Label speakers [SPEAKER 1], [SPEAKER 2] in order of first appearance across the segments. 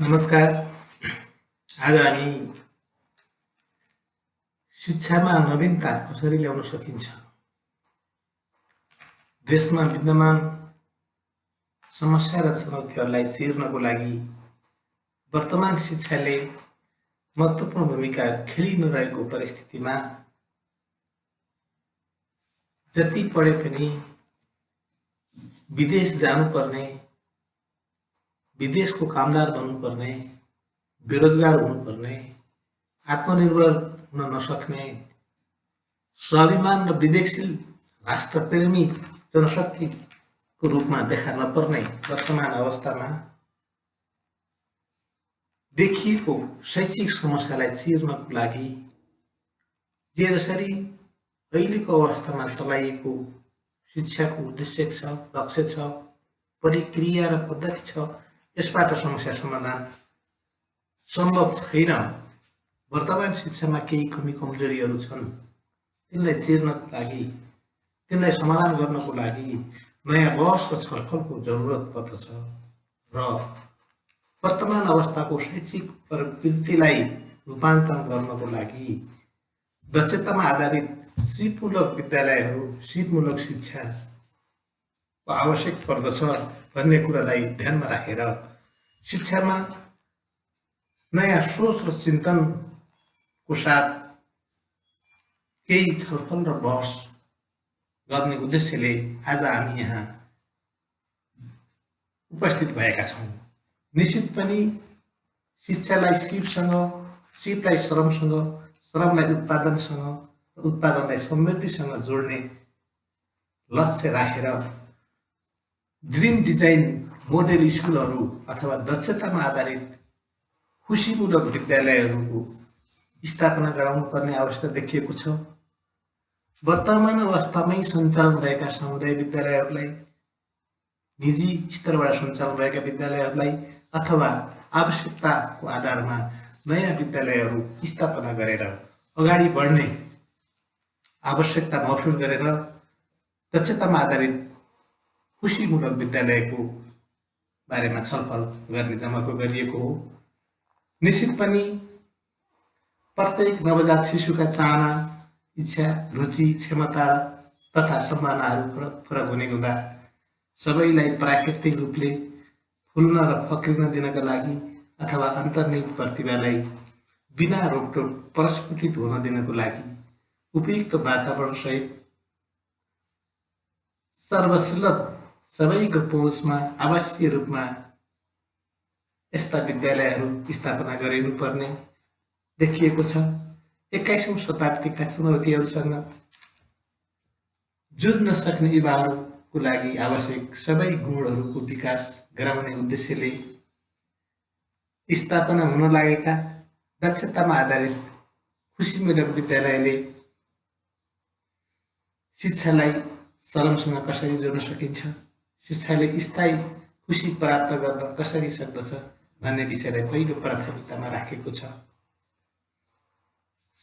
[SPEAKER 1] नमस्कार। आज हामी शिक्षामा नवीनता कसरी ल्याउन सकिन्छ, देशमा विद्यमान समस्या र चुनौतीहरूलाई चिर्नको लागि वर्तमान शिक्षाले महत्त्वपूर्ण भूमिका खेलिरहेको परिस्थितिमा जति पढे पनि विदेश जानुपर्ने, विदेशको कामदार बन्नुपर्ने, बेरोजगार हुनुपर्ने, आत्मनिर्भर हुन नसक्ने, स्वाभिमान र विवेकशील राष्ट्रप्रेमी जनशक्तिको रूपमा देखा नपर्ने वर्तमान अवस्थामा देखिएको शैक्षिक समस्यालाई चिर्नको लागि जे जसरी अहिलेको अवस्थामा चलाइएको शिक्षाको उद्देश्य छ, लक्ष्य छ, प्रक्रिया र पद्धति छ, यसबाट समस्या समाधान सम्भव छैन। वर्तमान शिक्षामा केही कमी कमजोरीहरू छन्, तिनलाई चिर्नको लागि, तिनलाई समाधान गर्नको लागि नयाँ बहस र छलफलको जरुरत पर्दछ र वर्तमान अवस्थाको शैक्षिक प्रवृत्तिलाई रूपान्तरण गर्नको लागि दक्षतामा आधारित सिपमूलक विद्यालयहरू, सिपमूलक शिक्षा आवश्यक पर्दछ भन्ने कुरालाई ध्यानमा राखेर शिक्षामा नयाँ सोच र चिन्तनको साथ केही छलफल र बहस गर्ने उद्देश्यले आज हामी यहाँ उपस्थित भएका छौँ। निश्चित पनि शिक्षालाई सिपसँग, सिपलाई श्रमसँग, श्रमलाई उत्पादनसँग, उत्पादनलाई समृद्धिसँग जोड्ने लक्ष्य राखेर ड्रिम डिजाइन मोडेल स्कुलहरू अथवा दक्षतामा आधारित खुसीमूलक विद्यालयहरूको स्थापना गराउनुपर्ने आवश्यकता देखिएको छ। वर्तमान अवस्थामै सञ्चालन भएका समुदाय विद्यालयहरूलाई, निजी स्तरबाट सञ्चालन भएका विद्यालयहरूलाई अथवा आवश्यकताको आधारमा नयाँ विद्यालयहरू स्थापना गरेर अगाडि बढ्ने आवश्यकता महसुस गरेर दक्षतामा आधारित खुसीमूलक विद्यालयको बारेमा छलफल गर्ने जमर्को गरिएको हो। निश्चित पनि प्रत्येक नवजात शिशुका चाहना, इच्छा, रुचि, क्षमता तथा सम्भावनाहरू फरक हुने हुँदा सबैलाई प्राकृतिक रूपले फुल्न र फक्रिन दिनका लागि अथवा अन्तर्निहित प्रतिभालाई बिना रोकटोक प्रस्फुटित हुन दिनको लागि उपयुक्त वातावरणसहित सर्वसुलभ सबैको पहुँचमा आवासीय रूपमा यस्ता विद्यालयहरू स्थापना गरिनुपर्ने देखिएको छ। 21औं शताब्दीका चुनौतीहरूसँग जुझ्न सक्ने युवाहरूको लागि आवश्यक सबै गुणहरूको विकास गराउने उद्देश्यले स्थापना हुन लागेका दक्षतामा आधारित खुसीमूलक विद्यालयले शिक्षालाई श्रमसँग कसरी जोड्न सकिन्छ, शिक्षाले स्थायी खुसी प्राप्त गर्न कसरी सक्दछ भन्ने विषयलाई पहिलो प्राथमिकतामा राखेको छ।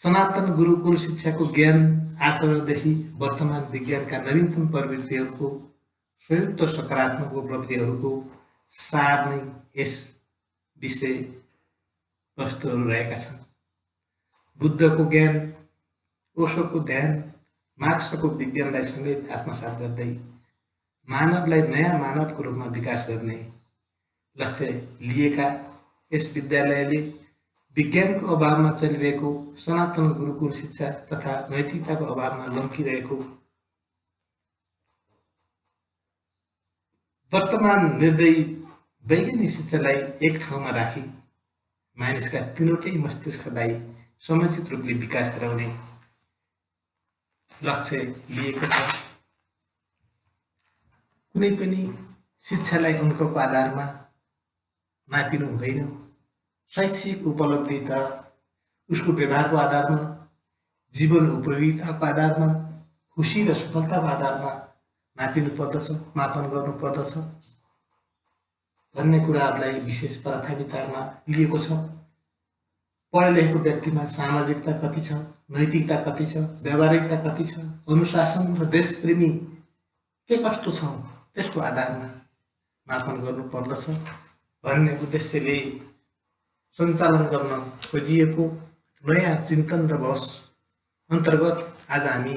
[SPEAKER 1] सनातन गुरुकुल शिक्षाको ज्ञान आचरणदेखि वर्तमान विज्ञानका नवीनतम प्रवृत्तिहरूको संयुक्त सकारात्मक उपलब्धिहरूको सार नै यस विषय वस्तुहरू रहेका छन्। बुद्धको ज्ञान, ओशोको ध्यान, मार्क्सको विज्ञानलाई सँगै आत्मसात गर्दै मानवलाई नयाँ मानवको रूपमा विकास गर्ने लक्ष्य लिएका यस विद्यालयले विज्ञानको अभावमा चलिरहेको सनातन गुरुकुल शिक्षा तथा नैतिकताको अभावमा लम्किरहेको वर्तमान निर्दयी वैज्ञानिक शिक्षालाई एक ठाउँमा राखी मानिसका तीनवटै मस्तिष्कलाई समुचित रूपले विकास गराउने लक्ष्य लिएको छ। कुनै पनि शिक्षालाई अङ्कको आधारमा नापिनु हुँदैन। शैक्षिक उपलब्धि त उसको व्यवहारको आधारमा, जीवन उपयोगिताको आधारमा, खुसी र सफलताको आधारमा नापिनु पर्दछ, मापन गर्नु पर्दछ भन्ने कुराहरूलाई विशेष प्राथमिकतामा लिएको छ। पढे लेखेको व्यक्तिमा सामाजिकता कति छ, नैतिकता कति छ, व्यावहारिकता कति छ, अनुशासन र देशप्रेमी के कस्तो छ, त्यसको आधारमा मापन गर्नु पर्दछ भन्ने उद्देश्यले सञ्चालन गर्न खोजिएको नयाँ चिन्तन र बहस अन्तर्गत आज हामी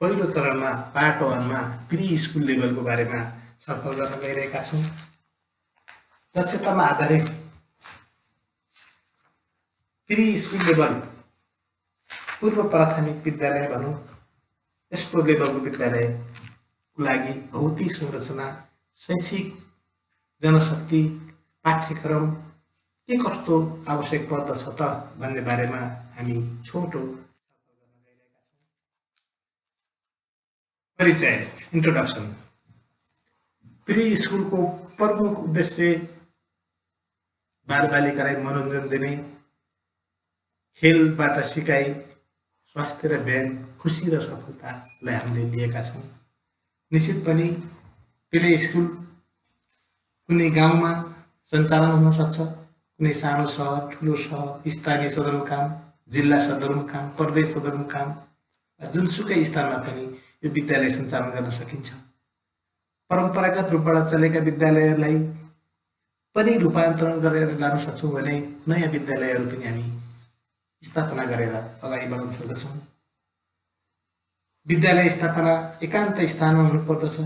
[SPEAKER 1] पहिलो चरणमा पार्ट 1 मा प्री स्कुल लेभलको बारेमा छलफल गर्न गइरहेका छौँ। दक्षतामा आधारित प्री स्कुल लेभल पूर्व प्राथमिक विद्यालय भनौँ, यस्तो लेभलको विद्यालयको लागि भौतिक संरचना, शैक्षिक जनशक्ति, पाठ्यक्रम के कस्तो आवश्यक पर्दछ त भन्ने बारेमा हामी छोटो परिचय, इन्ट्रोडक्सन। प्री स्कुलको प्रमुख उद्देश्य बालबालिकालाई मनोरञ्जन दिने, खेलबाट सिकाइ, स्वास्थ्य र व्यायाम, खुसी र सफलतालाई हामीले लिएका छौँ। निश्चित पनि प्ले स्कुल कुनै गाउँमा सञ्चालन हुन सक्छ, कुनै सानो सहर, ठुलो सहर, स्थानीय सदरमुकाम, जिल्ला सदरमुकाम, प्रदेश सदरमुकाम, जुनसुकै स्थानमा पनि यो विद्यालय सञ्चालन गर्न सकिन्छ। परम्परागत रूपबाट चलेका विद्यालयहरूलाई पनि रूपान्तरण गरेर लान सक्छौँ भने नयाँ विद्यालयहरू पनि हामी स्थापना गरेर अगाडि बढाउन सक्दछौँ। विद्यालय स्थापना एकान्त स्थानमा हुनुपर्दछ।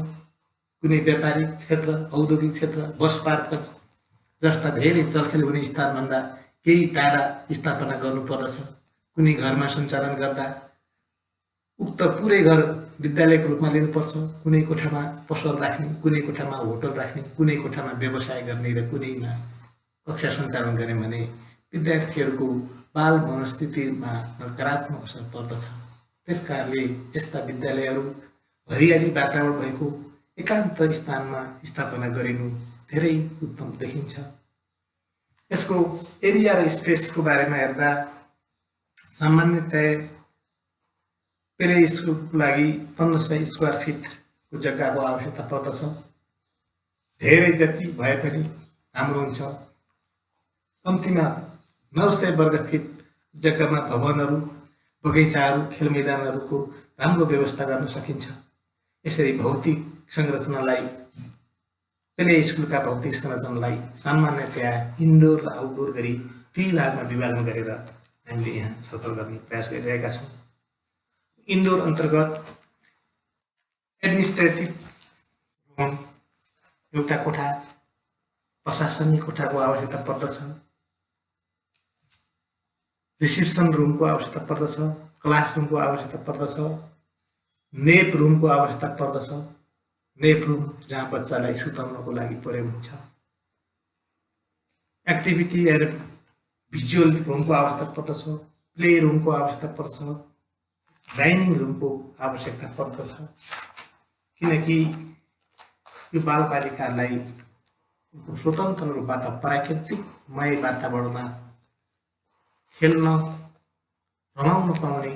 [SPEAKER 1] कुनै व्यापारिक क्षेत्र, औद्योगिक क्षेत्र, बस पार्क जस्ता धेरै चलखेल हुने स्थानभन्दा केही टाढा स्थापना गर्नुपर्दछ। कुनै घरमा सञ्चालन गर्दा उक्त पुरै घर विद्यालयको रूपमा लिनुपर्छ। कुनै कोठामा पसल राख्ने, कुनै कोठामा होटल राख्ने, कुनै कोठामा व्यवसाय गर्ने र कुनैमा कक्षा सञ्चालन गर्ने भने विद्यार्थीहरूको बाल मनस्थितिमा नकारात्मक असर पर्दछ। त्यसकारणले यस्ता विद्यालयहरू हरियाली वातावरण भएको एकान्त स्थानमा स्थापना गरिनु धेरै उत्तम देखिन्छ। यसको एरिया र स्पेसको बारेमा हेर्दा सामान्यतया प्ले स्कुलको लागि 1500 स्क्वायर फिटको जग्गाको आवश्यकता पर्दछ। धेरै जति भए पनि राम्रो हुन्छ। कम्तीमा 900 वर्ग फिट जग्गामा भवनहरू, बगैँचाहरू, खेल मैदानहरूको राम्रो व्यवस्था गर्न सकिन्छ। यसरी भौतिक संरचनालाई, प्ले स्कुलका भौतिक संरचनालाई सामान्यतया इन्डोर र आउटडोर गरी 2 भागमा विभाजन गरेर हामीले यहाँ छलफल गर्ने प्रयास गरिरहेका छौँ। इन्डोर अन्तर्गत एडमिनिस्ट्रेटिभ रुम एउटा कोठा, प्रशासनिक कोठाको आवश्यकता पर्दछ, रिसेप्सन रुमको आवश्यकता पर्दछ, क्लासरुमको आवश्यकता पर्दछ, नेप रुमको आवश्यकता पर्दछ। नेप रुम जहाँ बच्चालाई सुताउनको लागि प्रयोग हुन्छ। एक्टिभिटी एन्ड भिजुअल रुमको आवश्यकता पर्दछ, प्ले रुमको आवश्यकता पर्छ, डाइनिङ रुमको आवश्यकता पर्दछ। किनकि यो बालबालिकालाई स्वतन्त्र रूपबाट प्राकृतिकमय वातावरणमा खेल्न, रमाउन पाउने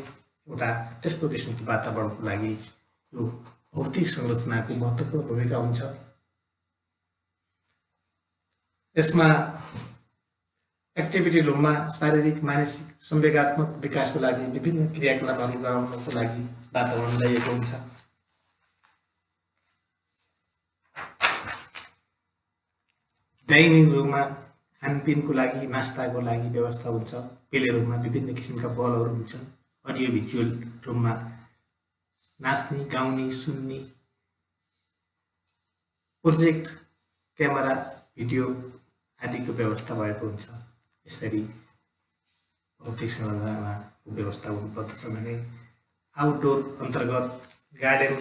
[SPEAKER 1] एउटा त्यस्तो किसिमको वातावरणको लागि यो भौतिक संरचनाको महत्त्वपूर्ण भूमिका हुन्छ। यसमा एक्टिभिटी रुममा शारीरिक, मानसिक, संवेगात्मक विकासको लागि विभिन्न क्रियाकलापहरू गराउनको लागि वातावरण ल्याइएको हुन्छ। डाइनिङ रुममा खानपिनको लागि, नास्ताको लागि व्यवस्था हुन्छ। प्ले रुममा विभिन्न किसिमका बलहरू हुन्छन्। अडियो भिजुअल रुममा नाच्ने, गाउने, सुन्ने, प्रोजेक्ट, क्यामेरा, भिडियो आदिको व्यवस्था भएको हुन्छ। यसरी भौतिक संरचनामा व्यवस्था हुनुपर्दछ भने आउटडोर अन्तर्गत गार्डन,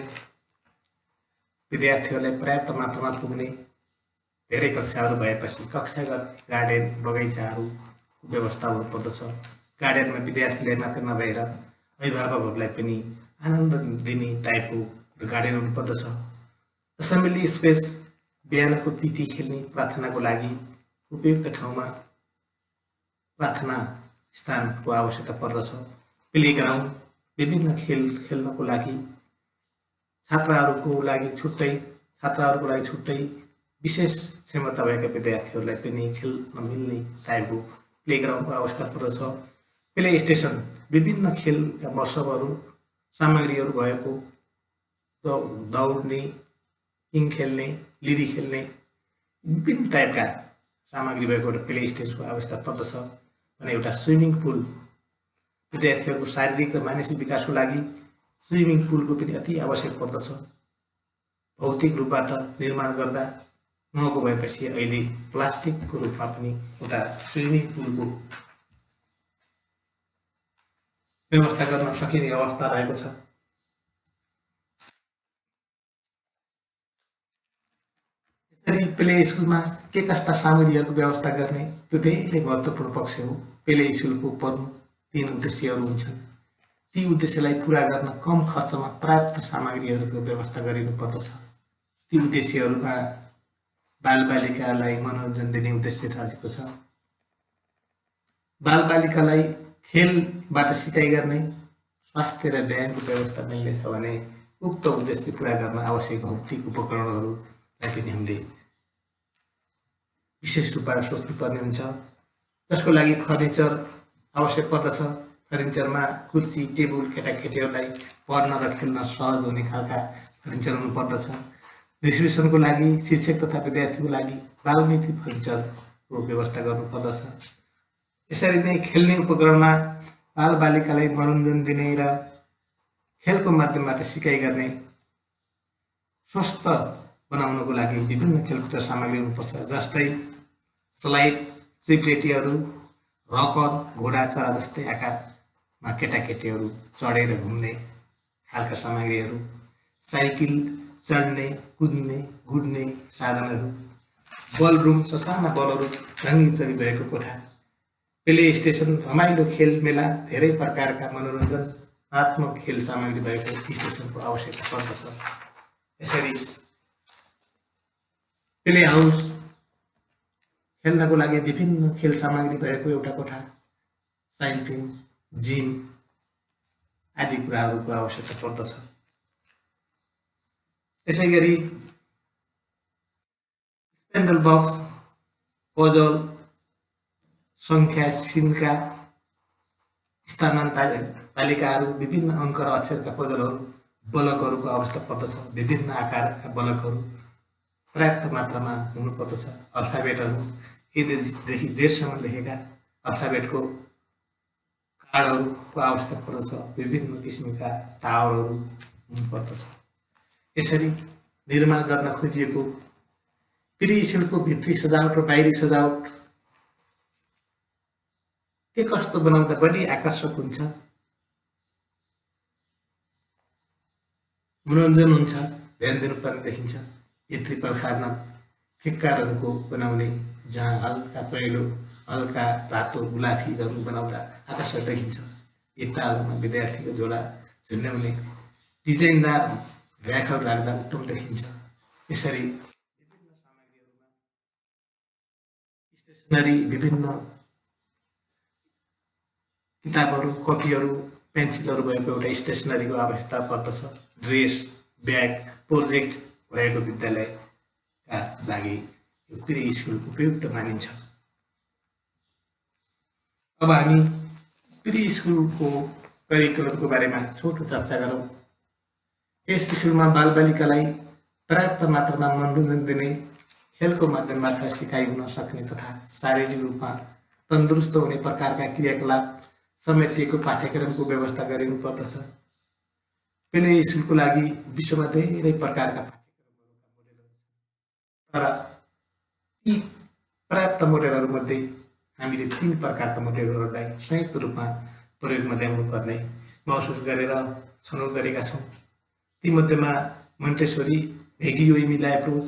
[SPEAKER 1] विद्यार्थीहरूलाई पर्याप्त मात्रामा पुग्ने धेरै कक्षाहरू भएपछि कक्षागत गार्डन, बगैँचाहरू व्यवस्था हुनुपर्दछ। गार्डनमा विद्यार्थीलाई मात्र नभएर अभिभावकहरूलाई पनि आनन्द दिने टाइपको गार्डन हुनुपर्दछ। असेम्ब्ली स्पेस, बिहानको पिटी खेल्ने, प्रार्थनाको लागि उपयुक्त ठाउँमा प्रार्थना स्थानको आवश्यकता पर्दछ। प्लेग्राउन्ड, विभिन्न खेल खेल्नको लागि छात्राहरूको लागि छुट्टै विशेष क्षमता भएका विद्यार्थीहरूलाई पनि खेल्न मिल्ने टाइपको प्लेग्राउन्डको आवश्यकता पर्दछ। प्ले स्टेसन, विभिन्न खेल मसबहरू, सामग्रीहरू भएको, दौड्ने, पिङ खेल्ने, लिडी खेल्ने, विभिन्न टाइपका सामग्री भएको एउटा प्ले स्टेजको आवश्यकता पर्दछ भने एउटा स्विमिङ पुल विद्यार्थीहरूको शारीरिक र मानसिक विकासको लागि स्विमिङ पुलको पनि अति आवश्यक पर्दछ। भौतिक रूपबाट निर्माण गर्दा नहुँको भएपछि अहिले प्लास्टिकको रूपमा पनि एउटा स्विमिङ पुलको व्यवस्था गर्न सकिने अवस्था रहेको छ। यसरी प्ले स्कुलमा के कस्ता सामग्रीहरूको व्यवस्था गर्ने त्यो धेरै महत्त्वपूर्ण पक्ष हो। प्ले स्कुलको प्रमुख 3 उद्देश्यहरू हुन्छन्। ती उद्देश्यलाई पूरा गर्न कम खर्चमा पर्याप्त सामग्रीहरूको व्यवस्था गरिनु पर्दछ। ती उद्देश्यहरूमा बालबालिकालाई मनोरञ्जन दिने उद्देश्य थालेको छ। बालबालिकालाई खेलबाट सिकाइ गर्ने, स्वास्थ्य र व्यायामको व्यवस्था मिल्नेछ भने उक्त उद्देश्य पूरा गर्न आवश्यक भौतिक उपकरणहरूलाई पनि हामीले विशेष रूपबाट सोच्नुपर्ने हुन्छ। जसको लागि फर्निचर आवश्यक पर्दछ। फर्निचरमा कुर्सी, टेबुल केटाकेटीहरूलाई पढ्न र खेल्न सहज हुने खालका फर्निचर हुनुपर्दछ। रिसेप्सनको लागि, शिक्षक तथा विद्यार्थीको लागि बालमिति फर्निचरको व्यवस्था गर्नुपर्दछ। यसरी नै खेल्ने उपकरणमा बालबालिकालाई मनोरञ्जन दिने र खेलको माध्यमबाट सिकाइ गर्ने, स्वस्थ बनाउनको लागि विभिन्न खेलकुद सामग्री हुनुपर्छ। जस्तै स्लाइड, चिप्लेटीहरू, रकर, घोडा, चरा जस्तै आकारमा केटाकेटीहरू चढेर घुम्ने खालका सामग्रीहरू, साइकल, चढ्ने, कुद्ने, गुड्ने साधनहरू, बलरुम, ससाना बलहरू, रङ्गीचङ्गी भएको कोठा, प्ले स्टेसन, रमाइलो खेल मेला, धेरै प्रकारका मनोरञ्जनात्मक खेल सामग्री भएको स्टेसनको आवश्यकता पर्दछ। यसरी प्ले हाउस, खेल्नको लागि विभिन्न खेल सामग्री भएको एउटा कोठा, साइक्लिङ, जिम आदि कुराहरूको आवश्यकता पर्दछ। यसैगरी स्पेन्डल बक्स, पजल, सङ्ख्या सिनका तालिकाहरू, विभिन्न अङ्क र अक्षरका पजलहरू, बलकहरूको आवश्यकता पर्दछ। विभिन्न आकारका बलकहरू पर्याप्त मात्रामा हुनुपर्दछ। अल्फाबेटहरू, एदेखि जेडसम्म लेखेका अल्फाबेटको कार्डहरूको आवश्यकता पर्दछ। विभिन्न किसिमका टावरहरू हुनुपर्दछ। यसरी निर्माण गर्न खोजिएको प्ले स्कुलको भित्री सजावट र बाहिरी सजावट के कस्तो बनाउँदा बढी आकर्षक हुन्छ, मनोरञ्जन हुन्छ, ध्यान दिनुपर्ने देखिन्छ। भित्री पर्खारमा फिक्का रङको बनाउने, जहाँ हल्का पहेँलो, हल्का रातो, गुलाफी रङ बनाउँदा आकर्षक देखिन्छ। यताहरूमा विद्यार्थीको झोला झुन्ड्याउने डिजाइनदार र्याकहरू राख्दा उत्तम देखिन्छ। यसरी विभिन्न सामग्रीहरूमा स्टेसनरी, विभिन्न किताबहरू, कपीहरू, पेन्सिलहरू भएको एउटा स्टेसनरीको आवश्यकता पर्दछ। ड्रेस, ब्याग, प्रोजेक्ट भएको विद्यालयका लागि यो प्ले स्कुल उपयुक्त मानिन्छ। अब हामी प्ले स्कुलको करिकुलमको बारेमा छोटो चर्चा गरौँ। यस स्कुलमा बालबालिकालाई पर्याप्त मात्रामा मनोरञ्जन दिने, खेलको माध्यमबाट सिकाइ हुन सक्ने तथा शारीरिक रूपमा तन्दुरुस्त हुने प्रकारका क्रियाकलाप समेटिएको पाठ्यक्रमको व्यवस्था गरिनुपर्दछ। प्ले स्कुलको लागि विश्वमा धेरै प्रकारका पाठ्यक्रमहरूका मोडेलहरू छन्, तर यी पर्याप्त मोडेलहरूमध्ये हामीले 3 प्रकारका मोडेलहरूलाई संयुक्त रूपमा प्रयोगमा ल्याउनुपर्ने महसुस गरेर छनौट गरेका छौँ। तीमध्येमा मोन्टेसोरी, रेडियो इमिला एप्रोच,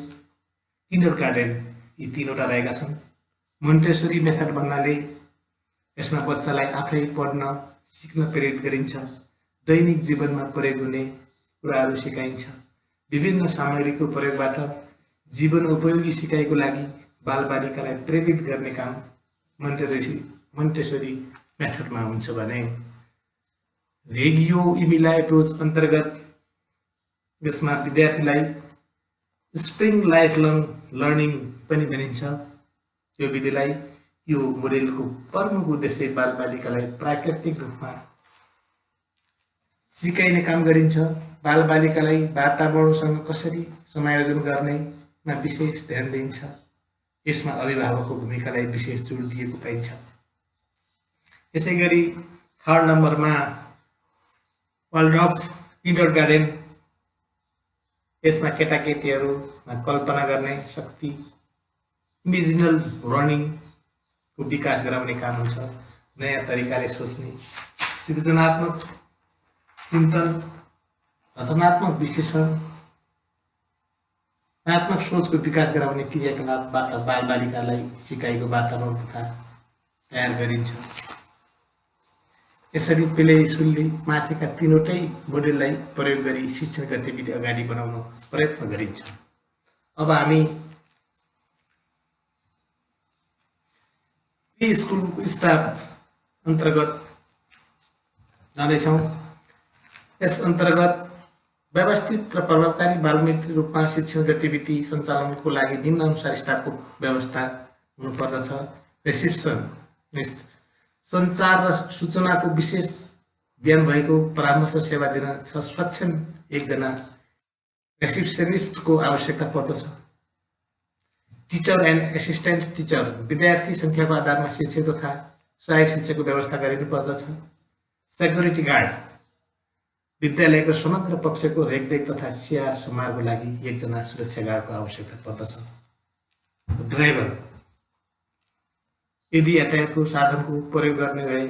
[SPEAKER 1] किन्डरगार्टेन यी 3वटा रहेका छन्। मोन्टेसोरी मेथड भन्नाले यसमा बच्चालाई आफै पढ्न सिक्न प्रेरित गरिन्छ। दैनिक जीवनमा प्रयोग हुने कुराहरू सिकाइन्छ। विभिन्न सामग्रीको प्रयोगबाट जीवन उपयोगी सिकाइको लागि बालबालिकालाई प्रेरित गर्ने काम मोन्टेसोरी मेथडमा हुन्छ भने रेडियो इमिला एप्रोच अन्तर्गत यसमा विद्यार्थीलाई स्प्रिङ लाइफ लर्निङ पनि भनिन्छ। यो विधिलाई यो मोडेलको प्रमुख उद्देश्य बालबालिकालाई प्राकृतिक रूपमा सिकाइने काम गरिन्छ। बालबालिकालाई वातावरणसँग कसरी समायोजन गर्नेमा विशेष ध्यान दिइन्छ। यसमा अभिभावकको भूमिकालाई विशेष जोड दिएको पाइन्छ। यसैगरी 3rd नम्बरमा वर्ल्ड अफ किन्डरगार्टन, यसमा केटाकेटीहरूमा कल्पना गर्ने शक्ति, इमेजिनल लर्निङको विकास गराउने काम हुन्छ। नयाँ तरिकाले सोच्ने, सृजनात्मक चिन्तन, रचनात्मक विश्लेषण, रचनात्मक सोचको विकास गराउने क्रियाकलापबाट बालबालिकालाई सिकाइको वातावरण तथा तयार गरिन्छ। यसरी प्ले स्कुलले माथिका 3वटै मोडेललाई प्रयोग गरी शिक्षण गतिविधि अगाडि बढाउन प्रयत्न गरिन्छ। अब हामी प्री स्कुलको स्टाफ अन्तर्गत जाँदैछौँ। यस अन्तर्गत व्यवस्थित र प्रभावकारी बालमित्र रूपमा शिक्षण गतिविधि सञ्चालनको लागि निम्नानुसार स्टाफको व्यवस्था हुनुपर्दछ। रिसेप्सनिस्ट, सञ्चार र सूचनाको विशेष ज्ञान भएको परामर्श सेवा दिन सक्षम एकजना रिसेप्सनिस्टको आवश्यकता पर्दछ। टिचर एन्ड एसिस्टेन्ट टिचर, विद्यार्थी सङ्ख्याको आधारमा शिक्षक तथा सहायक शिक्षकको व्यवस्था गरिनु पर्दछ। सेक्युरिटी गार्ड, विद्यालयको समग्र पक्षको रेखदेख तथा स्याहार सम्हारको लागि एकजना सुरक्षा गार्डको आवश्यकता पर्दछ। ड्राइभर, यदि यातायातको साधनको प्रयोग गर्ने भए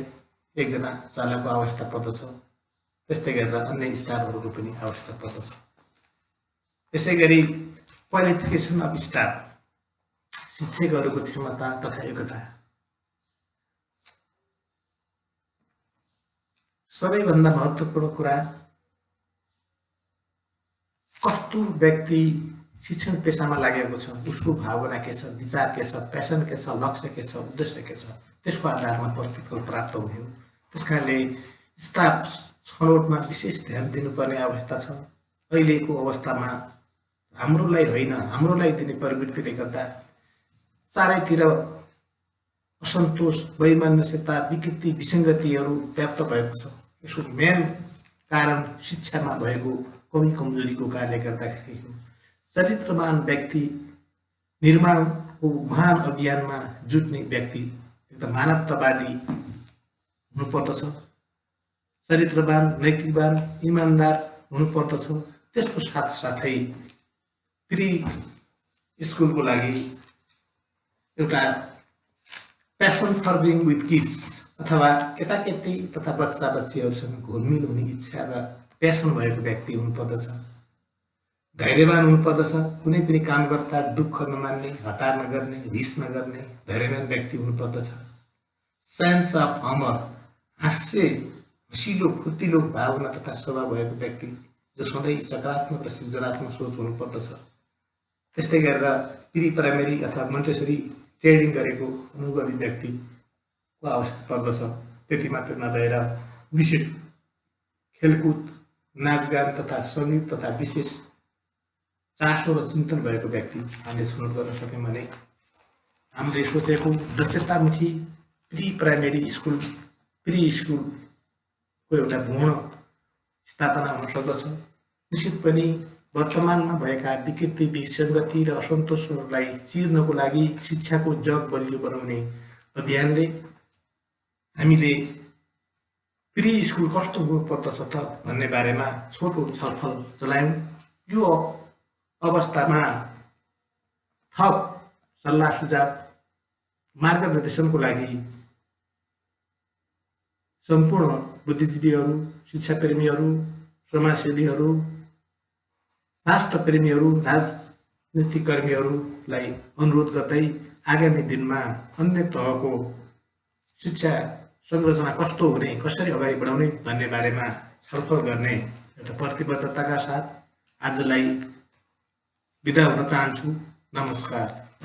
[SPEAKER 1] एकजना चालकको आवश्यकता पर्दछ। त्यस्तै गरेर अन्य स्टाफहरूको पनि आवश्यकता पर्दछ। यसैगरी क्वालिफिकेसन अफ स्टाफ, शिक्षकहरूको क्षमता तथा योग्यता। सबैभन्दा महत्त्वपूर्ण कुरा, कस्तो व्यक्ति शिक्षण पेसामा लागेको छ, उसको भावना के छ, विचार के छ, प्यासन के छ, लक्ष्य के छ, उद्देश्य के छ, त्यसको आधारमा प्रतिफल प्राप्त हुने हो। त्यसकारणले स्टाफ छनौटमा विशेष ध्यान दिनुपर्ने आवश्यकता छ। अहिलेको अवस्थामा हाम्रोलाई होइन, हाम्रोलाई दिने प्रवृत्तिले गर्दा चारैतिर असन्तोष, वैमनस्यता, विकृति, विसङ्गतिहरू व्याप्त भएको छ। यसको मेन कारण शिक्षामा भएको कमी कमजोरीको कारणले गर्दाखेरि हो। चरित्रवान व्यक्ति निर्माणको महान अभियानमा जुट्ने व्यक्ति एकदम मानवतावादी हुनुपर्दछ। चरित्रवान, नैतिकवान, इमान्दार हुनुपर्दछ। त्यसको साथसाथै प्री स्कुलको लागि एउटा passion for being with kids अथवा केटाकेटी तथा बच्चा बच्चीहरूसँग घुलमिल हुने इच्छा र प्यासन भएको व्यक्ति हुनुपर्दछ। धैर्यवान हुनुपर्दछ। कुनै पनि काम गर्दा दुःख नमान्ने, हतार नगर्ने, रिस नगर्ने धैर्यवान व्यक्ति हुनुपर्दछ। सेन्स अफ हमर, हँसिलो फुर्तिलो भावना तथा स्वभाव भएको व्यक्ति जो सधैँ सकारात्मक र सृजनात्मक सोच हुनुपर्दछ। त्यस्तै गरेर प्री प्राइमेरी अथवा मोन्टेसरी ट्रेनिङ गरेको अनुभवी व्यक्तिको आवश्यकता पर्दछ। त्यति मात्र नभएर विशेष खेलकुद, नाचगान तथा सङ्गीत तथा विशेष चासो र चिन्तन भएको व्यक्ति हामीले छनौट गर्न सक्यौँ भने हामीले सोचेको दक्षतामुखी प्री प्राइमेरी स्कुल, प्री स्कुलको एउटा भ्रूण स्थापना हुन सक्दछ। निश्चित पनि वर्तमानमा भएका विकृति, विसङ्गति र असन्तोषहरूलाई चिर्नको लागि शिक्षाको जग बलियो बनाउने अभियानले हामीले प्री स्कुल कस्तो हुनुपर्दछ त भन्ने बारेमा छोटो छलफल चलायौँ। यो अवस्थामा थप सल्लाह सुझाव, मार्गदर्शनको लागि सम्पूर्ण बुद्धिजीवीहरू, शिक्षाप्रेमीहरू, समाजसेवीहरू, राष्ट्रप्रेमीहरू, राजनीतिक कर्मीहरूलाई अनुरोध गर्दै आगामी दिनमा अन्य तहको शिक्षा संरचना कस्तो हुने, कसरी अगाडि बढाउने भन्ने बारेमा छलफल गर्ने एउटा प्रतिबद्धताका साथ आजलाई बिदा हुन चाहन्छु। नमस्कार।